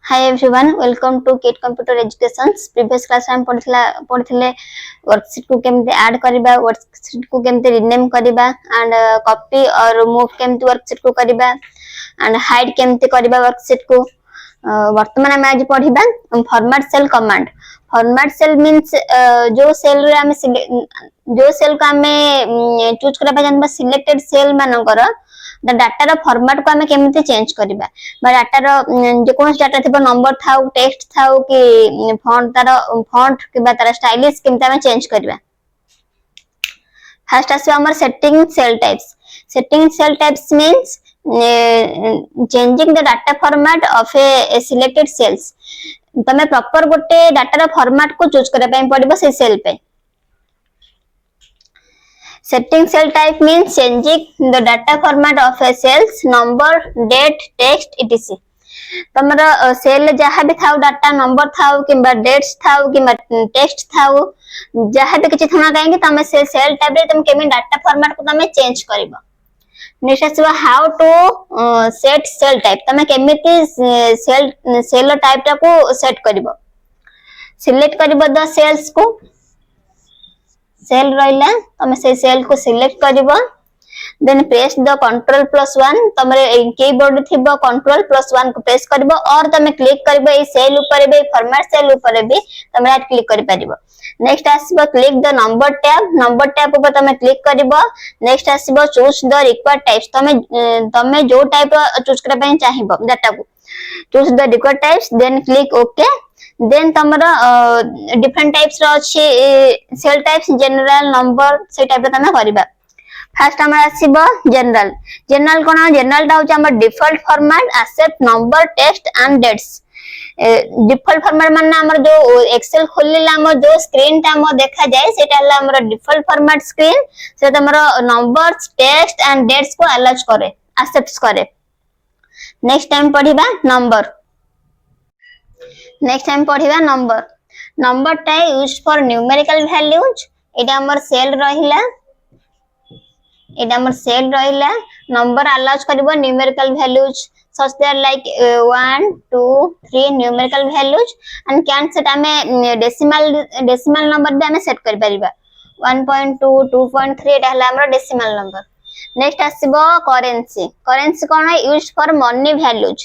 Hi everyone, welcome to Kit Computer Educations. Previous class हम पढ़िले worksheet को केमते add करबा, worksheet को केमते रीनेम करबा एंड कॉपी और रिमूव केमते वर्कशीट को करबा एंड हाइड केमते करबा वर्कशीट को। वर्तमान हम आज पढ़िबा format cell command. Format cell means जो सेल रे हम जो सेल को हम चूज करबा जानबा सिलेक्टेड सेल मानकर डाटा रो फॉर्मेट को हमें केमिति चेंज करबा बा डाटा रो जे कोन डाटा थिबो नंबर थाउ टेक्स्ट थाउ कि फॉन्ट किबा तार स्टाइलिश केमिति हमें चेंज करबा। फर्स्ट आसे हमर setting cell types. Setting cell types means changing the data format of a selected cells. तमे प्रॉपर गोटे डाटा रो फॉर्मेट को चूज करबा पय पड़िबो से सेल पे। Setting cell type means changing the data format of a cells, number, date, text, etc. तमरा cell जहाँ भी थाउ डाटा नंबर थाउ किंबा डेट्स थाउ किंबा टेक्स्ट थाउ जहाँ भी किछि थाना कहेंगे तमे से सेल टाइप रे तम केमि डाटा फॉर्मेट को तमे चेंज करबो। नेक्स्ट आसीबो how to set cell type. तमे केमिति सेल टाइप टा को सेट करबो। सिलेक्ट करबो द सेल्स को। सेल रहिला तमे से सेल को सिलेक्ट करबो देन प्रेस द Ctrl+1 तमरे कीबोर्ड थिबो Ctrl+1 को प्रेस करबो और तमे क्लिक करबो ए सेल ऊपर बे फॉर्मेट सेल ऊपर बे तमे क्लिक कर परिबो। नेक्स्ट आसीबो क्लिक द नंबर टैब ऊपर तमे क्लिक करबो। नेक्स्ट आसीबो चूज द रिक्वायर्ड टाइप्स। तमे जो टाइप चूज करबा पय चाहिबो डाटा को choose the required types then click okay. Then तमरा डिफरेंट टाइप्स रो अछि सेल टाइप्स जनरल नंबर से टाइप तमे करबा। फर्स्ट हमरा आसीबो जनरल कोन जनरल टा होछ हमर default format except number text and dates. Default format माने हमर जो एक्सेल खोलिला हमर जो स्क्रीन टा हम देखा जाय सेटा हला हमर डिफॉल्ट फॉर्मेट स्क्रीन से तमरा नंबर्स टेक्स्ट एंड डेट्स को अलाउ करे एक्सेप्ट करे। नेक्स्ट टाइम पढिबा नंबर। नेक्स्ट टाइम पढ़िबा नंबर। नंबर टा यूज्ड फॉर न्यूमेरिकल वैल्यूज। एटा हमर सेल रहिला नंबर अलाउज करबो numerical values such that like 1 2 3 numerical values and can set हमें डेसिमल नंबर भी हमें सेट कर परिबा 1.2 2.3 एटा हला हमर डेसिमल नंबर। नेक्स्ट आसीबो करेंसी। करेंसी कोन used for money values.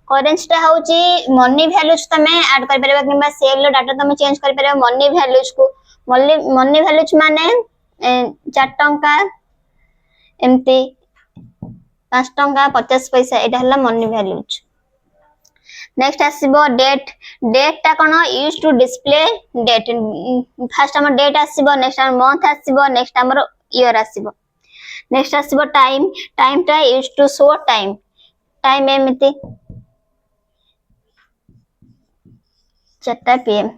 Currency टा होची मनी वैल्यूज तमे ऐड कर परबा किबा सेल डाटा तमे चेंज कर परबा मनी वैल्यूज को। मनी वैल्यूज माने 4 टंका एमती 5 टंका 50 पैसा एटा हला मनी वैल्यूज। नेक्स्ट आसीबो डेट टा कोन used to display date. First हमर डेट आसीबो नेक्स्ट हमर मंथ आसीबो नेक्स्ट हमर ईयर आसीबो। नेक्स्ट आसीबो टाइम टा यूज्ड टू शो टाइम एमती 4 PM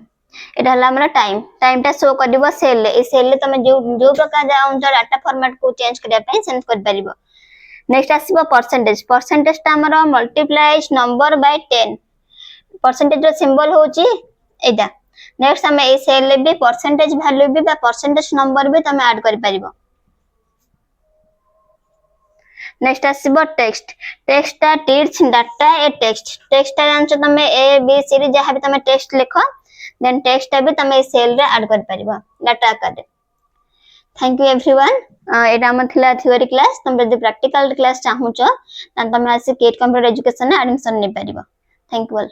एटा हला हमरा टाइम टा शो करदिबो सेल ए सेल ले तमे जो प्रकार जाउन डाटा फॉर्मेट को चेंज करिया पय सेंड कर परिबो। नेक्स्ट आसीबो परसेंटेज ता हमरा मल्टीप्लाइज नंबर बाय 10। परसेंटेज रो सिंबल होची एटा। नेक्स्ट हम ए सेल ले भी परसेंटेज वैल्यू भी बा परसेंटेज नंबर भी तमे ऐड कर परिबो। नेक्स्ट आसीबो टेक्स्ट टा टीच डाटा ए टेक्स्ट टा जानछो तमे ए बी सी डी जहां भी तमे टेक्स्ट लिखो देन टेक्स्ट टा भी तमे सेल रे ऐड कर परिबो डाटा आकार। Thank you everyone. एटा हम थिला थ्योरी क्लास तमे जे प्रैक्टिकल क्लास चाहूचो तमे आसी केट कंप्यूटर एजुकेशन एडमिशन ने परिबो। Thank you all.